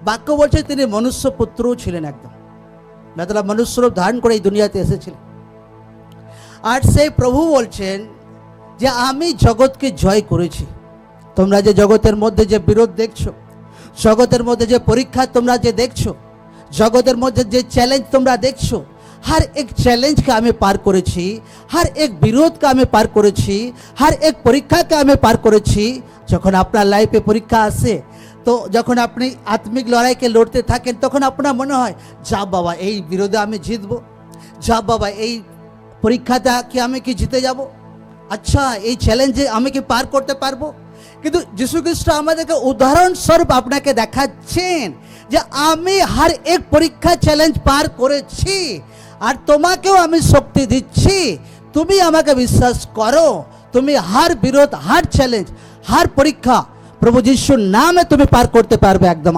বাক্য বলছে তিনি মনুষ্য পুত্রও ছিলেন, একদম মতলব মনুষ্য রূপ ধারণ করে এই দুনিয়াতে এসেছিলেন। আর সেই প্রভু বলছেন যে আমি জগৎকে জয় করেছি। তোমরা যে জগতের মধ্যে যে বিরোধ দেখছো, জগতের মধ্যে যে পরীক্ষা তোমরা যে দেখছো, জগতের মধ্যে যে চ্যালেঞ্জ তোমরা দেখছো, हर एक चैलेंज का हमें पार করেছি, हर एक विरोध का हमें पार করেছি, हर एक परीक्षा का हमें पार করেছি। যখন আপনার লাইফে পরীক্ষা আসে, তো যখন আপনি আত্মিক লড়াইকে লড়তে থাকেন, তখন আপনার মনে হয় যা বাবা এই বিরোধে আমি জিতবো, যা বাবা এই পরীক্ষাটা কি আমি কি জিতে যাব, আচ্ছা এই চ্যালেঞ্জে আমি কি পার করতে পারবো। কিন্তু যিশু খ্রিস্ট আমাদেরকে উদাহরণস্বরূপ আপনাকে দেখাচ্ছেন যে আমি हर एक পরীক্ষা চ্যালেঞ্জ পার করেছি, আর তোমাকেও আমি শক্তি দিচ্ছি। তুমি আমাকে বিশ্বাস করো, তুমি हर বিরোধ, हर চ্যালেঞ্জ, हर পরীক্ষা প্রভু যিশুর নামে তুমি পার করতে পারবে একদম।